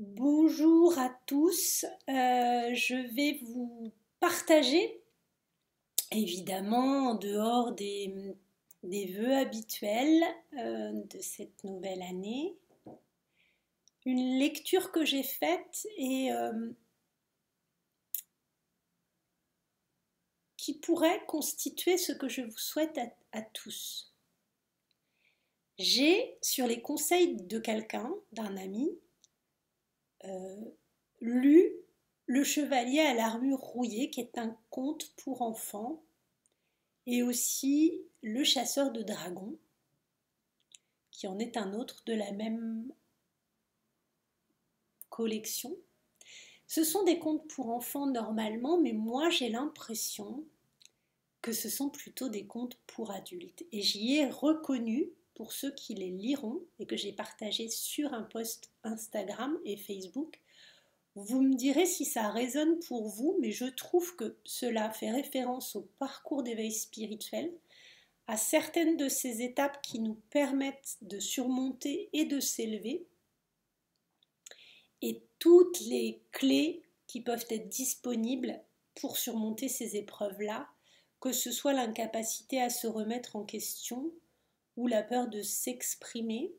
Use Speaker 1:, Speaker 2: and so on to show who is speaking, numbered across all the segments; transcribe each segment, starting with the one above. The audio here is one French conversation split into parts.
Speaker 1: Bonjour à tous, je vais vous partager, évidemment en dehors des vœux habituels de cette nouvelle année, une lecture que j'ai faite et qui pourrait constituer ce que je vous souhaite à tous. J'ai, sur les conseils de quelqu'un, d'un ami, lu Le Chevalier à l'armure rouillée, qui est un conte pour enfants, et aussi Le Chasseur de dragons, qui en est un autre de la même collection. Ce sont des contes pour enfants normalement, mais moi j'ai l'impression que ce sont plutôt des contes pour adultes. Et j'y ai reconnu, pour ceux qui les liront, et que j'ai partagé sur un post Instagram et Facebook. Vous me direz si ça résonne pour vous, mais je trouve que cela fait référence au parcours d'éveil spirituel, à certaines de ces étapes qui nous permettent de surmonter et de s'élever, et toutes les clés qui peuvent être disponibles pour surmonter ces épreuves-là, que ce soit l'incapacité à se remettre en question ou la peur de s'exprimer,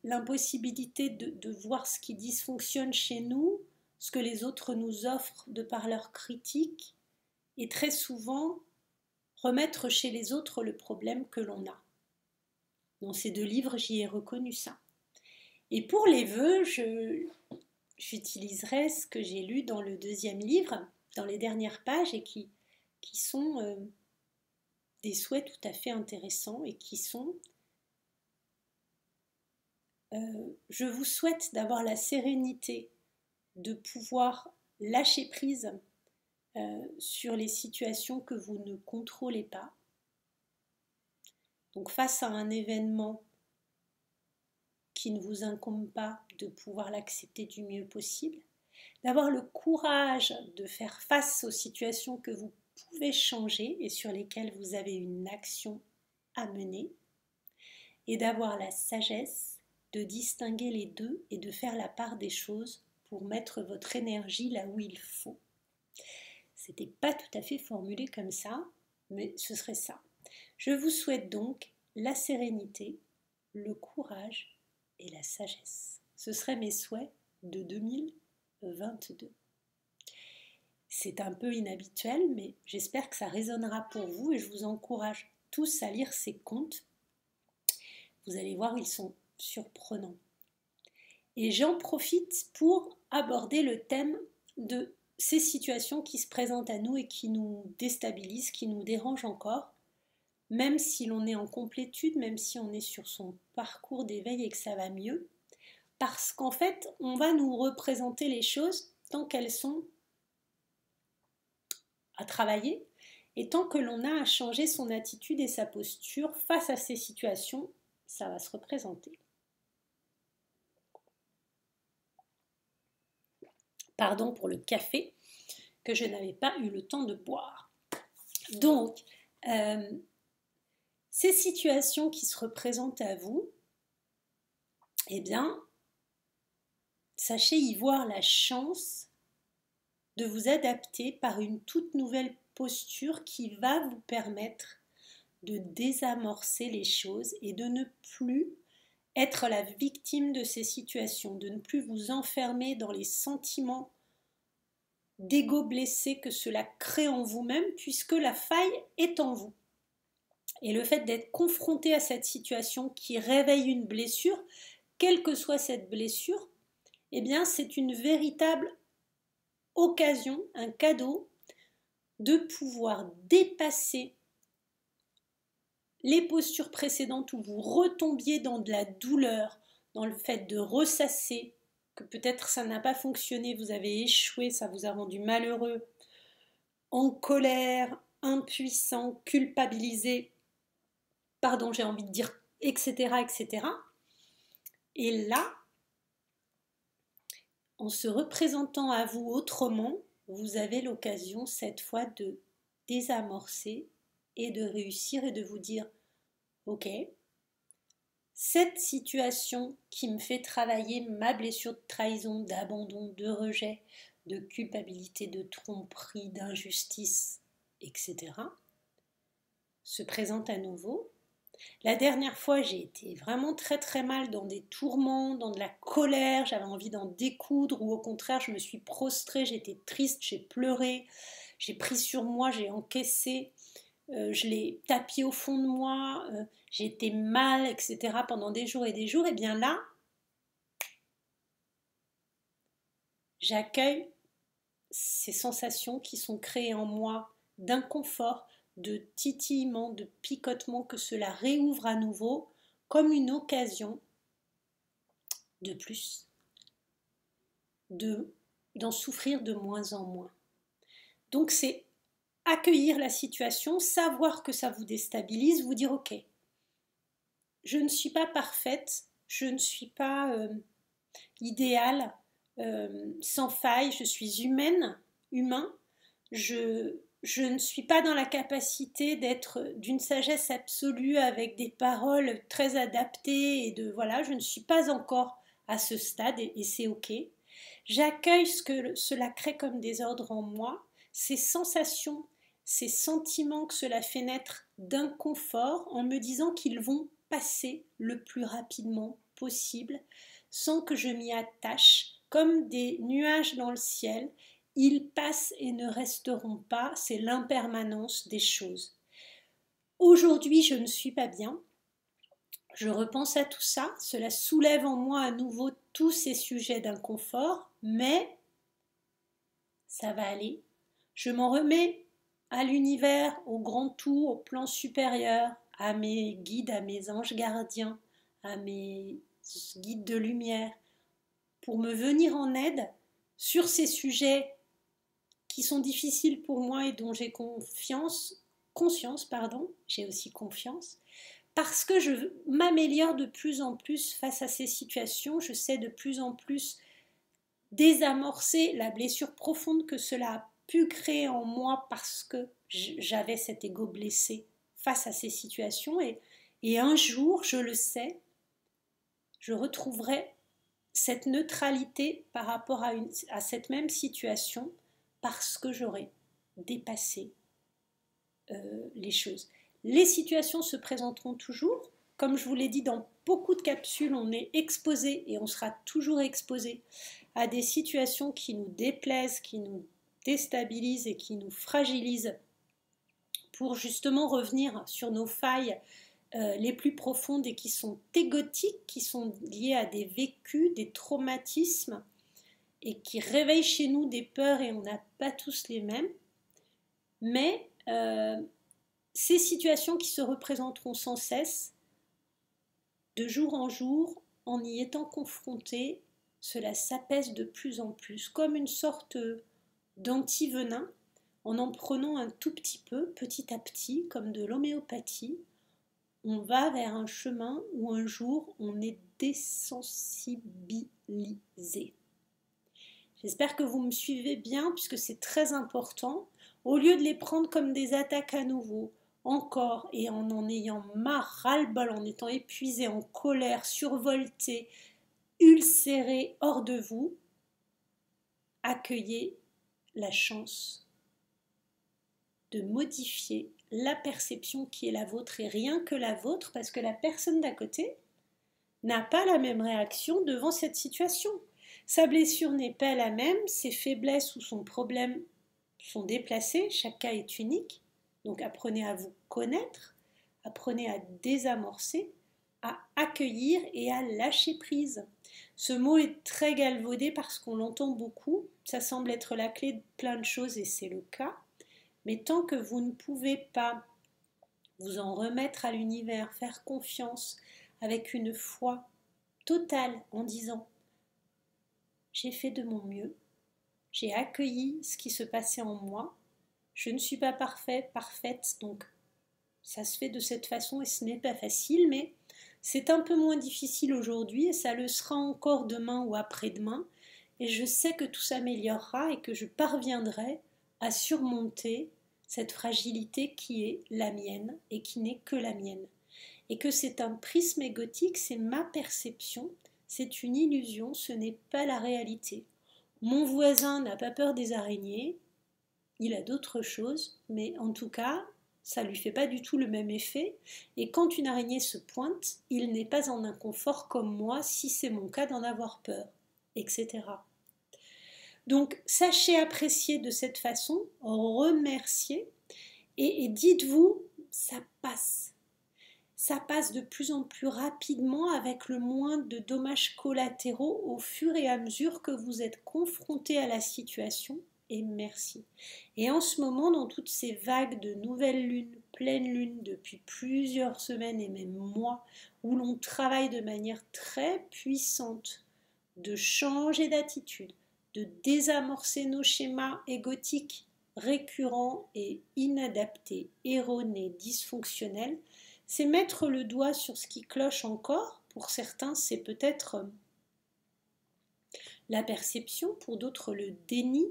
Speaker 1: l'impossibilité de voir ce qui dysfonctionne chez nous, ce que les autres nous offrent de par leur critique, et très souvent remettre chez les autres le problème que l'on a. Dans ces deux livres, j'y ai reconnu ça. Et pour les vœux, j'utiliserai ce que j'ai lu dans le deuxième livre, dans les dernières pages, et qui sont des souhaits tout à fait intéressants, et qui sont je vous souhaite d'avoir la sérénité de pouvoir lâcher prise sur les situations que vous ne contrôlez pas. Donc face à un événement qui ne vous incombe pas, de pouvoir l'accepter du mieux possible, d'avoir le courage de faire face aux situations que vous pouvez changer et sur lesquelles vous avez une action à mener, et d'avoir la sagesse de distinguer les deux et de faire la part des choses pour mettre votre énergie là où il faut. C'était pas tout à fait formulé comme ça, mais ce serait ça. Je vous souhaite donc la sérénité, le courage et la sagesse. Ce seraient mes souhaits de 2022. C'est un peu inhabituel, mais j'espère que ça résonnera pour vous et je vous encourage tous à lire ces contes. Vous allez voir, ils sont surprenants. Et j'en profite pour aborder le thème de ces situations qui se présentent à nous et qui nous déstabilisent, qui nous dérangent encore, même si l'on est en complétude, même si on est sur son parcours d'éveil et que ça va mieux, parce qu'en fait, on va nous représenter les choses tant qu'elles sont à travailler et tant que l'on a à changer son attitude et sa posture face à ces situations, ça va se représenter. Pardon pour le café que je n'avais pas eu le temps de boire. Donc, ces situations qui se représentent à vous, eh bien, sachez y voir la chance de vous adapter par une toute nouvelle posture qui va vous permettre de désamorcer les choses et de ne plus être la victime de ces situations, de ne plus vous enfermer dans les sentiments d'ego blessé que cela crée en vous-même, puisque la faille est en vous. Et le fait d'être confronté à cette situation qui réveille une blessure, quelle que soit cette blessure, eh bien c'est une véritable occasion, un cadeau de pouvoir dépasser les postures précédentes où vous retombiez dans de la douleur, dans le fait de ressasser, que peut-être ça n'a pas fonctionné, vous avez échoué, ça vous a rendu malheureux, en colère, impuissant, culpabilisé, pardon, j'ai envie de dire, etc., etc. Et là, en se représentant à vous autrement, vous avez l'occasion cette fois de désamorcer et de réussir et de vous dire, ok, cette situation qui me fait travailler ma blessure de trahison, d'abandon, de rejet, de culpabilité, de tromperie, d'injustice, etc., se présente à nouveau. La dernière fois, j'ai été vraiment très très mal dans des tourments, dans de la colère, j'avais envie d'en découdre, ou au contraire, je me suis prostrée, j'étais triste, j'ai pleuré, j'ai pris sur moi, j'ai encaissé, je l'ai tapis au fond de moi, j'ai été mal, etc. pendant des jours, et bien là, j'accueille ces sensations qui sont créées en moi d'inconfort, de titillement, de picotement, que cela réouvre à nouveau comme une occasion de plus, d'en souffrir de moins en moins. Donc c'est accueillir la situation, savoir que ça vous déstabilise, vous dire ok, je ne suis pas parfaite, je ne suis pas idéale, sans faille, je suis humain, je ne suis pas dans la capacité d'être d'une sagesse absolue avec des paroles très adaptées et de voilà, je ne suis pas encore à ce stade et c'est ok. J'accueille ce que cela crée comme désordre en moi, ces sensations, ces sentiments que cela fait naître d'inconfort en me disant qu'ils vont passer le plus rapidement possible sans que je m'y attache comme des nuages dans le ciel. Ils passent et ne resteront pas, c'est l'impermanence des choses. Aujourd'hui, je ne suis pas bien. Je repense à tout ça, cela soulève en moi à nouveau tous ces sujets d'inconfort, mais ça va aller. Je m'en remets à l'univers, au grand tout, au plan supérieur, à mes guides, à mes anges gardiens, à mes guides de lumière, pour me venir en aide sur ces sujets qui sont difficiles pour moi et dont j'ai conscience, j'ai aussi confiance, parce que je m'améliore de plus en plus face à ces situations, je sais de plus en plus désamorcer la blessure profonde que cela a pu créer en moi parce que j'avais cet ego blessé face à ces situations et un jour, je le sais, je retrouverai cette neutralité par rapport à cette même situation parce que j'aurai dépassé les choses. Les situations se présenteront toujours. Comme je vous l'ai dit, dans beaucoup de capsules, on est exposé et on sera toujours exposé à des situations qui nous déplaisent, qui nous déstabilisent et qui nous fragilisent pour justement revenir sur nos failles les plus profondes et qui sont égotiques, qui sont liées à des vécus, des traumatismes et qui réveillent chez nous des peurs et on n'a pas tous les mêmes. Mais ces situations qui se représenteront sans cesse, de jour en jour, en y étant confronté, cela s'apaise de plus en plus, comme une sorte d'antivenin, en prenant un tout petit peu, petit à petit, comme de l'homéopathie, on va vers un chemin où un jour on est désensibilisé. J'espère que vous me suivez bien puisque c'est très important. Au lieu de les prendre comme des attaques à nouveau, encore et en ayant marre, ras-le-bol, en étant épuisé, en colère, survolté, ulcéré hors de vous, accueillez la chance de modifier la perception qui est la vôtre et rien que la vôtre parce que la personne d'à côté n'a pas la même réaction devant cette situation. Sa blessure n'est pas la même, ses faiblesses ou son problème sont déplacés, chaque cas est unique. Donc apprenez à vous connaître, apprenez à désamorcer, à accueillir et à lâcher prise. Ce mot est très galvaudé parce qu'on l'entend beaucoup, ça semble être la clé de plein de choses et c'est le cas. Mais tant que vous ne pouvez pas vous en remettre à l'univers, faire confiance avec une foi totale en disant j'ai fait de mon mieux, j'ai accueilli ce qui se passait en moi, je ne suis pas parfaite, donc ça se fait de cette façon et ce n'est pas facile, mais c'est un peu moins difficile aujourd'hui et ça le sera encore demain ou après-demain. Et je sais que tout s'améliorera et que je parviendrai à surmonter cette fragilité qui est la mienne et qui n'est que la mienne. et que c'est un prisme égotique, c'est ma perception, c'est une illusion, ce n'est pas la réalité. Mon voisin n'a pas peur des araignées, il a d'autres choses, mais en tout cas, ça ne lui fait pas du tout le même effet. Et quand une araignée se pointe, il n'est pas en inconfort comme moi si c'est mon cas d'en avoir peur, etc. Donc, sachez apprécier de cette façon, remercier, et dites-vous, ça passe. Ça passe de plus en plus rapidement avec le moins de dommages collatéraux au fur et à mesure que vous êtes confronté à la situation, et merci. Et en ce moment, dans toutes ces vagues de nouvelles lunes, pleines lunes, depuis plusieurs semaines et même mois, où l'on travaille de manière très puissante de changer d'attitude, de désamorcer nos schémas égotiques récurrents et inadaptés, erronés, dysfonctionnels, c'est mettre le doigt sur ce qui cloche encore. Pour certains, c'est peut-être la perception, pour d'autres, le déni,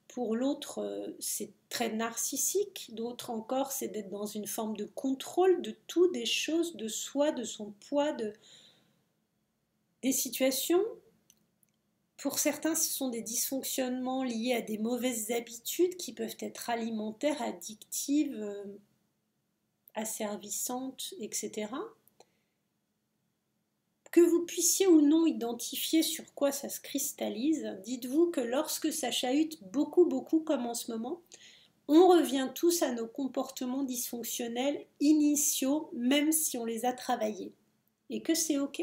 Speaker 1: pour l'autre, c'est très narcissique, d'autres encore, c'est d'être dans une forme de contrôle de tout, des choses, de soi, de son poids, des situations. Pour certains, ce sont des dysfonctionnements liés à des mauvaises habitudes qui peuvent être alimentaires, addictives, asservissantes, etc. Que vous puissiez ou non identifier sur quoi ça se cristallise, dites-vous que lorsque ça chahute beaucoup comme en ce moment, on revient tous à nos comportements dysfonctionnels initiaux, même si on les a travaillés. Et que c'est ok.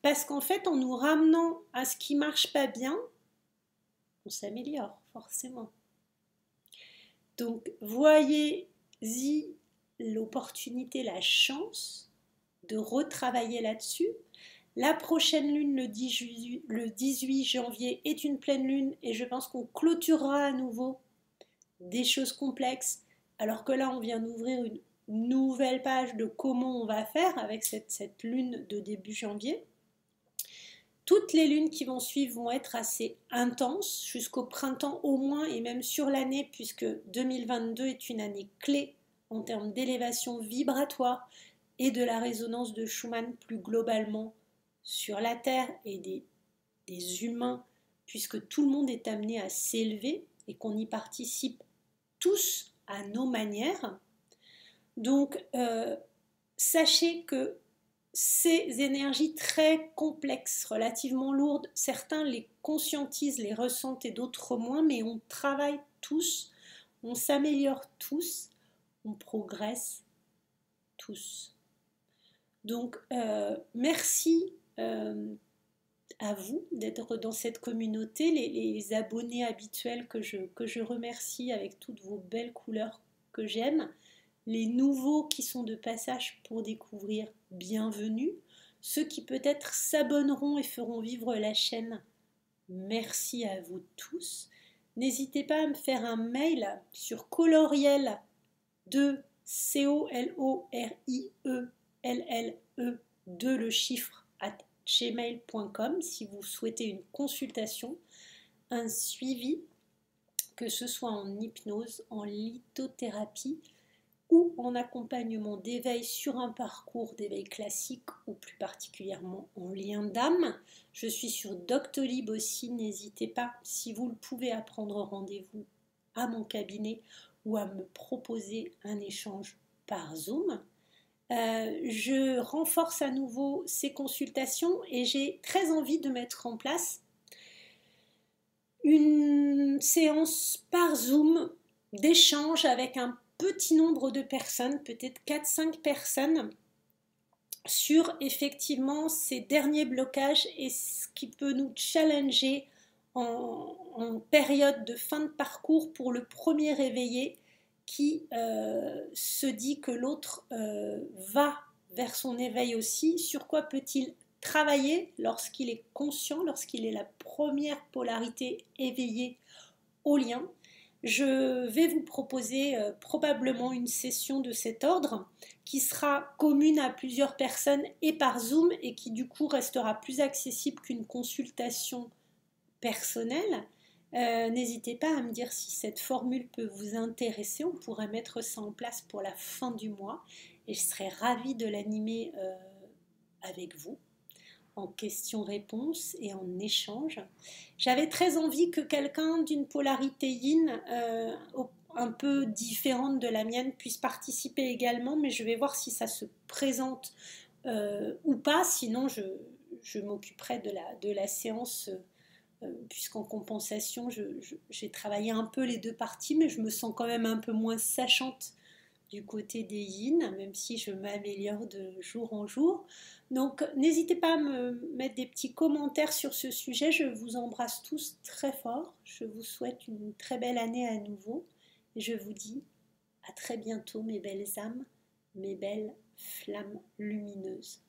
Speaker 1: Parce qu'en fait, en nous ramenant à ce qui ne marche pas bien, on s'améliore forcément. Donc, voyez-y l'opportunité, la chance de retravailler là-dessus. La prochaine lune, le 18 janvier, est une pleine lune et je pense qu'on clôturera à nouveau des choses complexes, alors que là, on vient d'ouvrir une nouvelle page de comment on va faire avec cette lune de début janvier. Toutes les lunes qui vont suivre vont être assez intenses, jusqu'au printemps au moins, et même sur l'année, puisque 2022 est une année clé en termes d'élévation vibratoire et de la résonance de Schumann plus globalement sur la Terre et des humains, puisque tout le monde est amené à s'élever et qu'on y participe tous à nos manières. Donc, sachez que ces énergies très complexes, relativement lourdes, certains les conscientisent, les ressentent et d'autres moins, mais on travaille tous, on s'améliore tous, on progresse tous. Donc, merci à vous d'être dans cette communauté, les abonnés habituels que je remercie avec toutes vos belles couleurs que j'aime, les nouveaux qui sont de passage pour découvrir, bienvenue, ceux qui peut-être s'abonneront et feront vivre la chaîne, merci à vous tous. N'hésitez pas à me faire un mail sur coloriel de COLORIELLE 2 le chiffre @gmail.com si vous souhaitez une consultation, un suivi, que ce soit en hypnose, en lithothérapie ou en accompagnement d'éveil sur un parcours d'éveil classique ou plus particulièrement en lien d'âme. Je suis sur Doctolib aussi, n'hésitez pas, si vous le pouvez, à prendre rendez-vous à mon cabinet ou à me proposer un échange par Zoom. Je renforce à nouveau ces consultations et j'ai très envie de mettre en place une séance par Zoom d'échange avec un petit nombre de personnes, peut-être 4-5 personnes, sur effectivement ces derniers blocages et ce qui peut nous challenger en période de fin de parcours pour le premier réveillé qui se dit que l'autre va vers son éveil aussi. Sur quoi peut-il travailler lorsqu'il est conscient, lorsqu'il est la première polarité éveillée au lien? Je vais vous proposer probablement une session de cet ordre qui sera commune à plusieurs personnes et par Zoom et qui du coup restera plus accessible qu'une consultation personnelle. N'hésitez pas à me dire si cette formule peut vous intéresser, on pourrait mettre ça en place pour la fin du mois. et je serais ravie de l'animer avec vous en questions-réponses et en échange. J'avais très envie que quelqu'un d'une polarité yin un peu différente de la mienne puisse participer également, mais je vais voir si ça se présente ou pas, sinon je m'occuperai de la séance puisqu'en compensation j'ai travaillé un peu les deux parties, mais je me sens quand même un peu moins sachante du côté des yin, même si je m'améliore de jour en jour. Donc n'hésitez pas à me mettre des petits commentaires sur ce sujet. Je vous embrasse tous très fort. Je vous souhaite une très belle année à nouveau. Et je vous dis à très bientôt mes belles âmes, mes belles flammes lumineuses.